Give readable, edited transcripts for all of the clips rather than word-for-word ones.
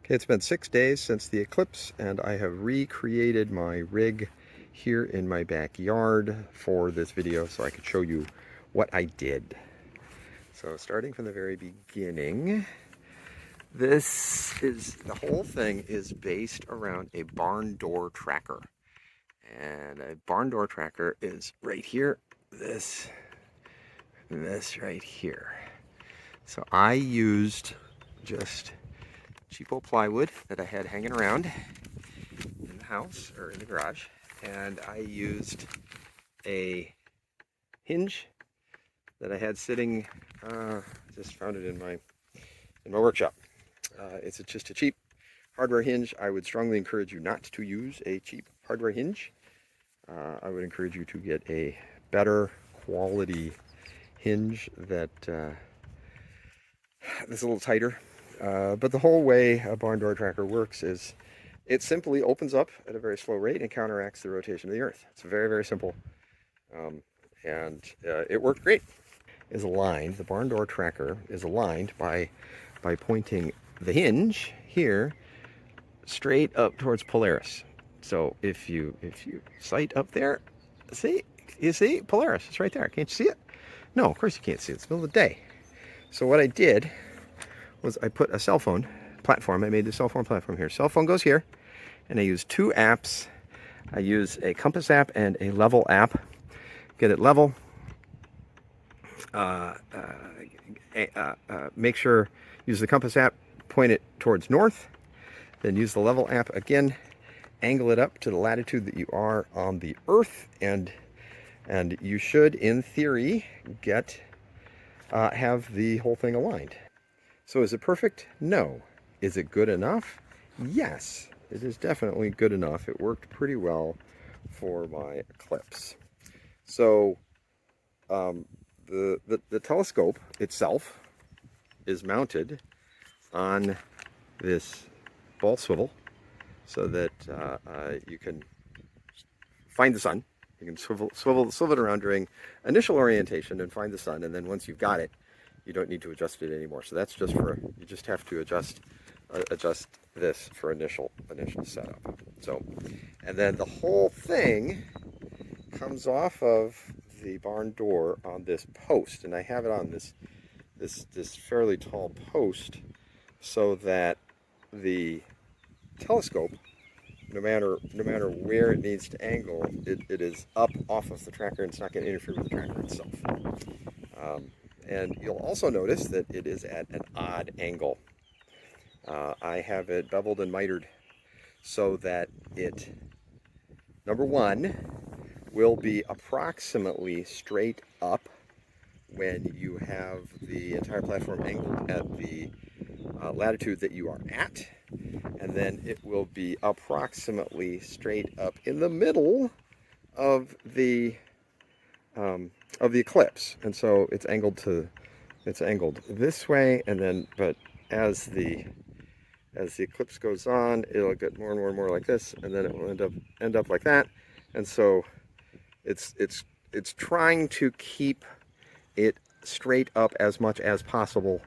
Okay, it's been 6 days since the eclipse, and I have recreated my rig here in my backyard for this video so I could show you what I did. So starting from the very beginning, the whole thing is based around a barn door tracker. And a barn door tracker is right here, this right here. So I used just cheapo plywood that I had hanging around in the house or in the garage, and I used a hinge that I had sitting, just found it in my workshop. It's just a cheap hardware hinge. I would strongly encourage you not to use a cheap hardware hinge. I would encourage you to get a better quality hinge that is a little tighter. But the whole way a barn door tracker works is it simply opens up at a very slow rate and counteracts the rotation of the earth. It's very, very simple. And it worked great. The barn door tracker is aligned by pointing the hinge here straight up towards Polaris. So if you sight up there, you see Polaris, it's right there. Can't you see it? No, of course you can't see it. It's the middle of the day. So what I did was I put a cell phone platform. I made the cell phone platform here. Cell phone goes here, and I use two apps. I use a compass app and a level app. Get it level. Make sure, use the compass app, point it towards north. Then use the level app again. Angle it up to the latitude that you are on the Earth, and you should, in theory, have the whole thing aligned. So is it perfect? No. Is it good enough? Yes, it is definitely good enough. It worked pretty well for my eclipse. So the telescope itself is mounted on this ball swivel so that you can find the sun. You can swivel it around during initial orientation and find the sun, and then once you've got it, you don't need to adjust it anymore. So that's just you just have to adjust this for initial setup. So, and then the whole thing comes off of the barn door on this post, and I have it on this fairly tall post so that the telescope, no matter where it needs to angle, it is up off of the tracker, and it's not going to interfere with the tracker itself. And you'll also notice that it is at an odd angle. I have it beveled and mitered so that it, number one, will be approximately straight up when you have the entire platform angled at the latitude that you are at, and then it will be approximately straight up in the middle of the eclipse, and so it's angled this way, and then but as the eclipse goes on, it'll get more and more like this, and then it will end up like that. And so it's trying to keep it straight up as much as possible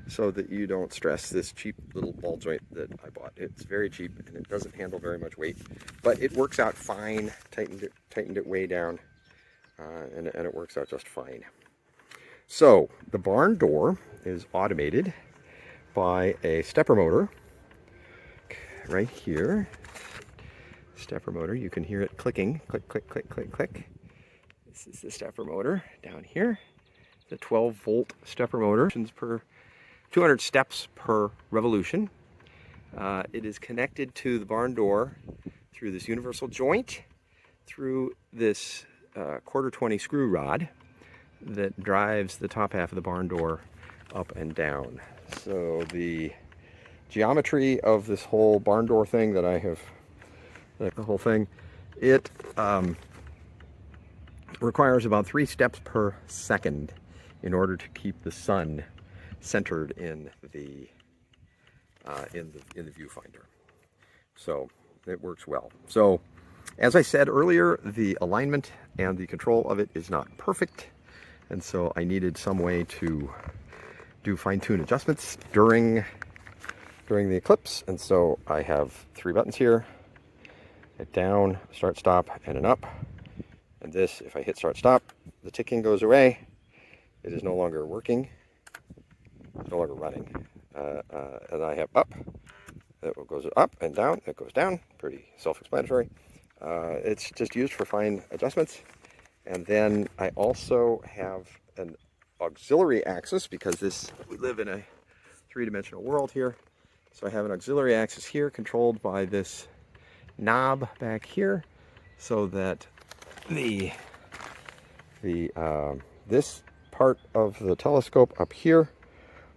so that you don't stress this cheap little ball joint that I bought. It's very cheap and it doesn't handle very much weight, but it works out fine. Tightened it way down, and it works out just fine. So the barn door is automated by a stepper motor right here. Stepper motor, you can hear it clicking, click, click, click, click, click. This is the stepper motor down here. It's a 12-volt stepper motor, per 200 steps per revolution. It is connected to the barn door through this universal joint, through this 1/4-20 screw rod that drives the top half of the barn door up and down. So the geometry of this whole barn door thing that I have, the whole thing, it requires about 3 steps per second in order to keep the sun centered in the viewfinder. So it works well. So as I said earlier, the alignment and the control of it is not perfect, and so I needed some way to do fine-tune adjustments during during the eclipse, and so I have 3 buttons here: a down, start, stop, and an up. And this, if I hit start, stop, the ticking goes away. It is no longer working, no longer running. And I have up, that goes up and down, it goes down, pretty self-explanatory. It's just used for fine adjustments. And then I also have an auxiliary axis, because we live in a 3-dimensional world here. So I have an auxiliary axis here controlled by this knob back here, so that this part of the telescope up here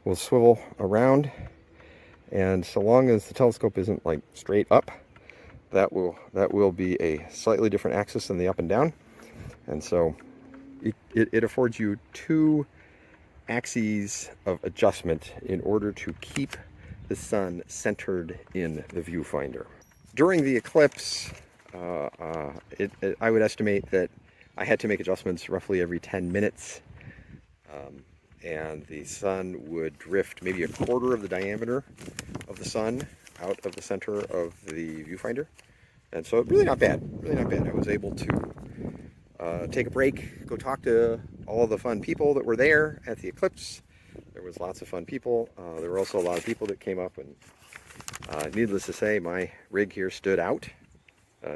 will swivel around, and so long as the telescope isn't like straight up, that will be a slightly different axis than the up and down. And so it affords you 2 axes of adjustment in order to keep the sun centered in the viewfinder. During the eclipse, I would estimate that I had to make adjustments roughly every 10 minutes. And the sun would drift maybe a quarter of the diameter of the sun out of the center of the viewfinder. And so really not bad, really not bad. I was able to take a break, go talk to all the fun people that were there at the eclipse. There was lots of fun people. There were also a lot of people that came up, and needless to say, my rig here stood out.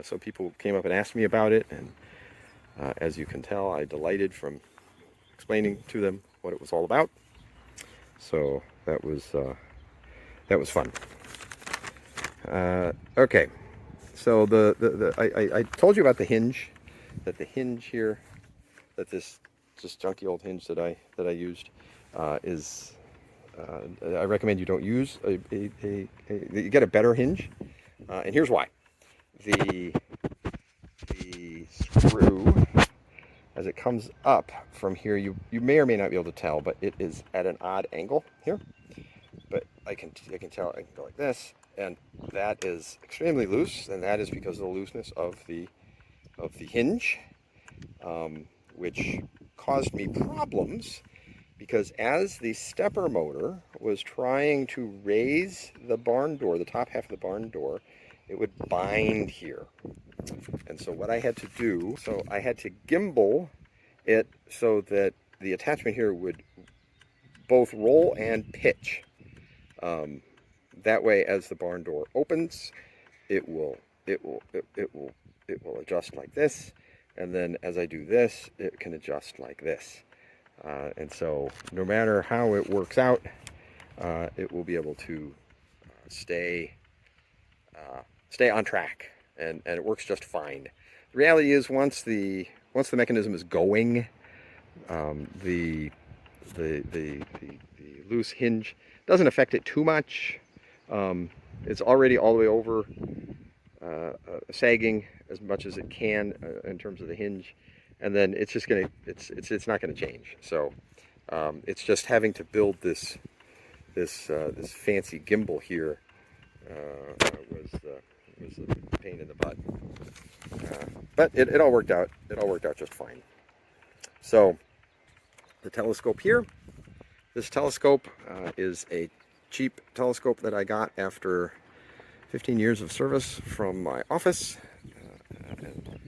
So people came up and asked me about it, and as you can tell, I delighted from explaining to them what it was all about. So that was fun. Okay, so I told you about the hinge, that the hinge here, that this junky old hinge that I used is. I recommend you don't use you get a better hinge, and here's why. The screw, as it comes up from here, you may or may not be able to tell, but it is at an odd angle here. But I can tell, I can go like this, and that is extremely loose, and that is because of the looseness of the hinge, which caused me problems, because as the stepper motor was trying to raise the barn door, the top half of the barn door, it would bind here. And so what I had to do, so I had to gimbal it so that the attachment here would both roll and pitch. That way, as the barn door opens, it will adjust like this, and then as I do this, it can adjust like this. And so no matter how it works out, it will be able to stay on track, and it works just fine. The reality is, once the mechanism is going, the loose hinge doesn't affect it too much. It's already all the way over, sagging as much as it can in terms of the hinge, and then it's just it's not gonna change. So it's just having to build this fancy gimbal here was a pain in the butt, but it all worked out. It all worked out just fine. So the telescope here. This telescope is a cheap telescope that I got after 15 years of service from my office. And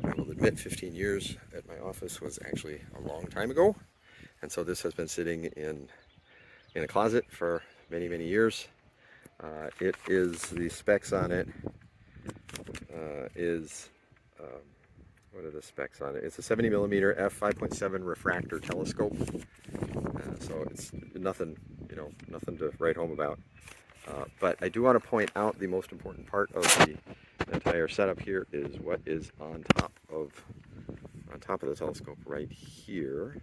I will admit, 15 years at my office was actually a long time ago. And so this has been sitting in a closet for many, many years. It is, the specs on it what are the specs on it? It's a 70mm f5.7 refractor telescope. So it's nothing, nothing to write home about. But I do want to point out the most important part of the entire setup here is what is on top of the telescope right here.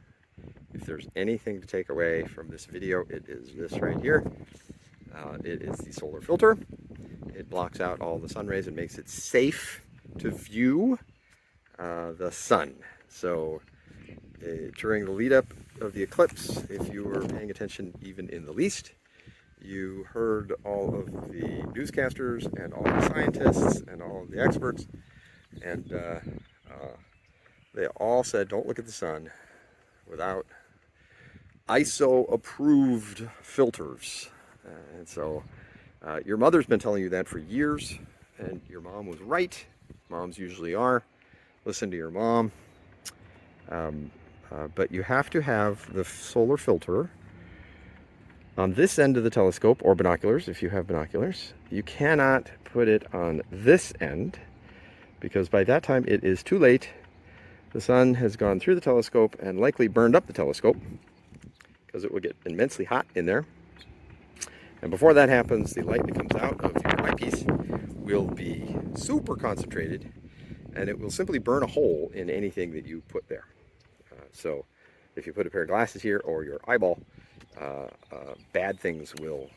If there's anything to take away from this video, it is this right here. It is the solar filter. It blocks out all the sun rays and makes it safe to view the sun. So during the lead up of the eclipse, if you were paying attention even in the least, you heard all of the newscasters and all the scientists and all of the experts, and they all said, don't look at the sun without ISO approved filters. And so Your mother's been telling you that for years, and your mom was right. Moms usually are. Listen to your mom. But you have to have the solar filter on this end of the telescope, or binoculars if you have binoculars. You cannot put it on this end, because by that time it is too late. The sun has gone through the telescope and likely burned up the telescope, because it will get immensely hot in there. And before that happens, the light that comes out of your eyepiece will be super concentrated, and it will simply burn a hole in anything that you put there. So if you put a pair of glasses here or your eyeball, bad things will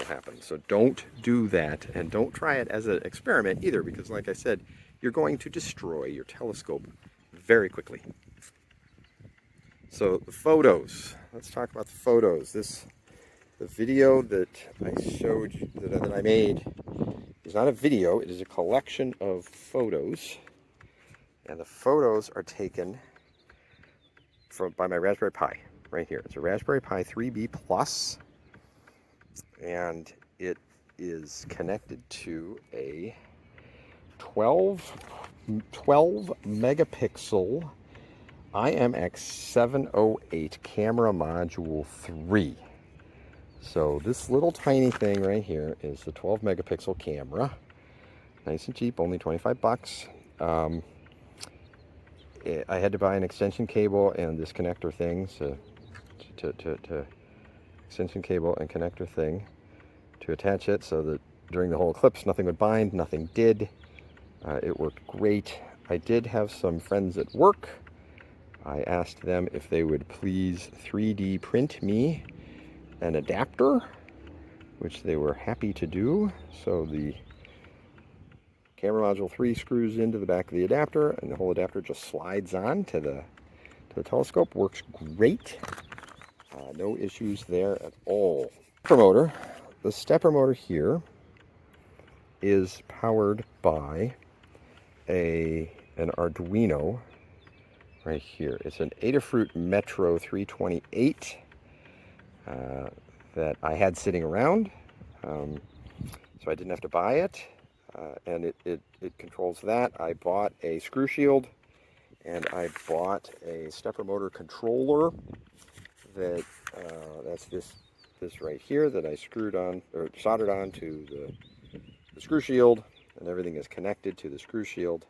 happen. So don't do that, and don't try it as an experiment either, because like I said, you're going to destroy your telescope very quickly. So the photos, let's talk about the photos. The video that I showed you, that I made, is not a video, it is a collection of photos. And the photos are taken by my Raspberry Pi right here. It's a Raspberry Pi 3B Plus, and it is connected to a 12 megapixel IMX708 camera module 3. So this little tiny thing right here is the 12 megapixel camera. Nice and cheap, only 25 bucks. I had to buy an extension cable and this connector thing, so extension cable and connector thing to attach it, so that during the whole eclipse nothing would bind. Nothing did. It worked great. I did have some friends at work. I asked them if they would please 3D print me an adapter, which they were happy to do. So the camera module 3 screws into the back of the adapter, and the whole adapter just slides on to the telescope. Works great. No issues there at all. Stepper motor. The stepper motor here is powered by an Arduino right here. It's an Adafruit Metro 328 that I had sitting around, so I didn't have to buy it. And it controls that. I bought a screw shield, and I bought a stepper motor controller that's this right here that I screwed on, or soldered on to the screw shield, and everything is connected to the screw shield.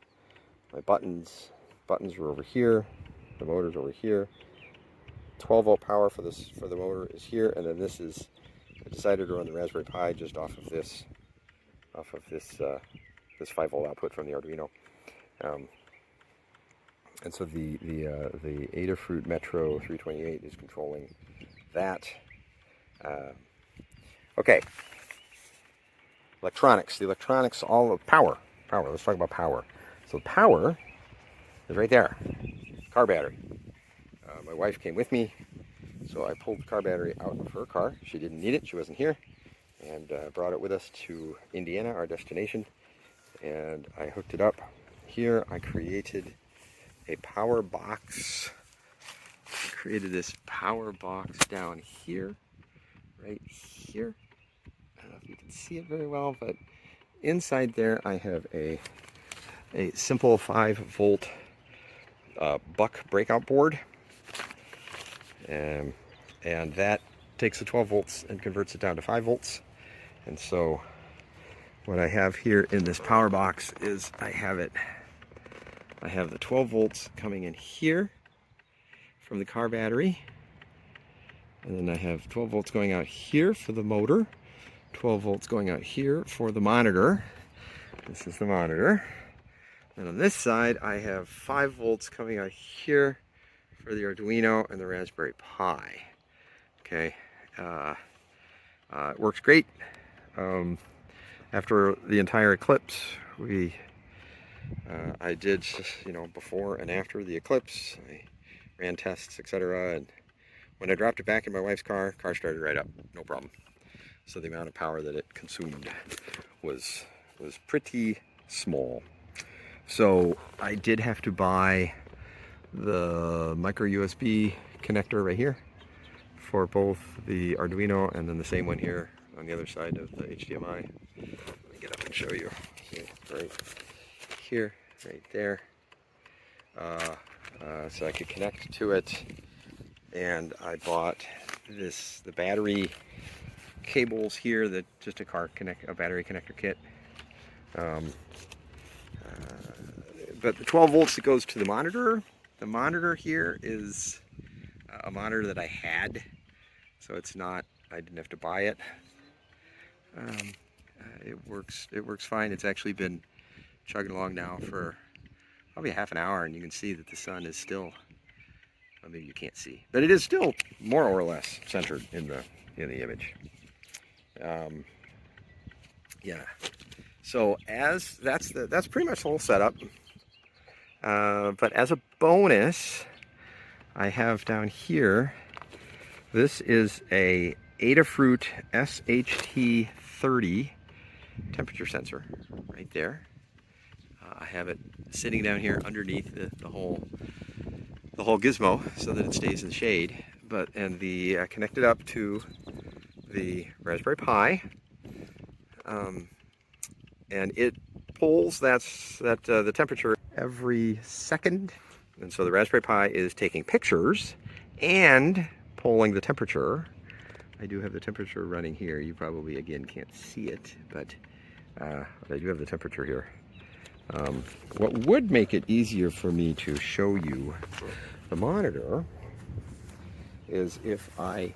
My buttons are over here, the motor's over here. 12 volt power for the motor is here, and then this is, I decided to run the Raspberry Pi just off of this 5 volt output from the Arduino. And so the Adafruit Metro 328 is controlling that. Okay. Electronics. The electronics, all of power. Let's talk about power. So power is right there. Car battery. My wife came with me, so I pulled the car battery out of her car. She didn't need it. She wasn't here. And brought it with us to Indiana, our destination. And I hooked it up here. I created a power box. I created this power box down here, right here. I don't know if you can see it very well, but inside there I have a simple 5 volt buck breakout board, and that takes the 12 volts and converts it down to 5 volts. And so what I have here in this power box is I have the 12 volts coming in here from the car battery, and then I have 12 volts going out here for the motor, 12 volts going out here for the monitor. This is the monitor. And on this side I have 5 volts coming out here for the Arduino and the Raspberry Pi. Okay, it works great. After the entire eclipse, I did, before and after the eclipse, I ran tests, etc. And when I dropped it back in my wife's car started right up, no problem. So the amount of power that it consumed was pretty small. So I did have to buy the micro USB connector right here for both the Arduino, and then the same one here on the other side of the HDMI. Let me get up and show you. See, right here, right there. So I could connect to it, and I bought the battery cables here, just a battery connector kit. But the 12 volts that goes to the monitor here is a monitor that I had, so it's not, I didn't have to buy it. It works fine. It's actually been chugging along now for probably half an hour, and you can see that the sun is still, well, maybe you can't see, but it is still more or less centered in the image. Yeah. So that's pretty much the whole setup. But as a bonus, I have down here, this is a Adafruit SHT30 temperature sensor right there. I have it sitting down here underneath the whole gizmo so that it stays in the shade. And connected up to the Raspberry Pi, and it pulls the temperature every second, and so the Raspberry Pi is taking pictures and pulling the temperature. I do have the temperature running here. You probably again can't see it, but I do have the temperature here. What would make it easier for me to show you the monitor is if I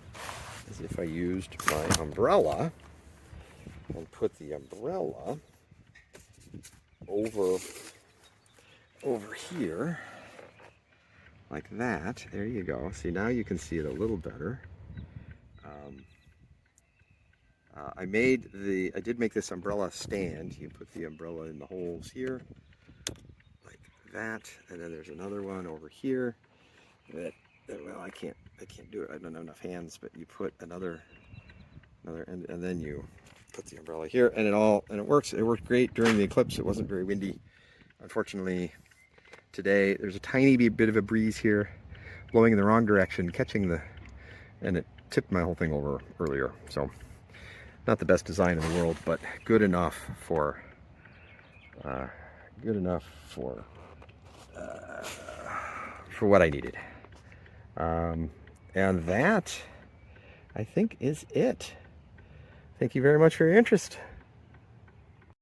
used my umbrella and put the umbrella over here like that. There you go. See, now you can see it a little better. I did make this umbrella stand. You put the umbrella in the holes here like that, and then there's another one over here that well, I can't do it. I don't have enough hands, but you put another end, and then you put the umbrella here, and it works. It worked great during the eclipse. It wasn't very windy. Unfortunately, today there's a tiny bit of a breeze here, blowing in the wrong direction, and it tipped my whole thing over earlier. So, not the best design in the world, but good enough for what I needed. And that, I think, is it. Thank you very much for your interest.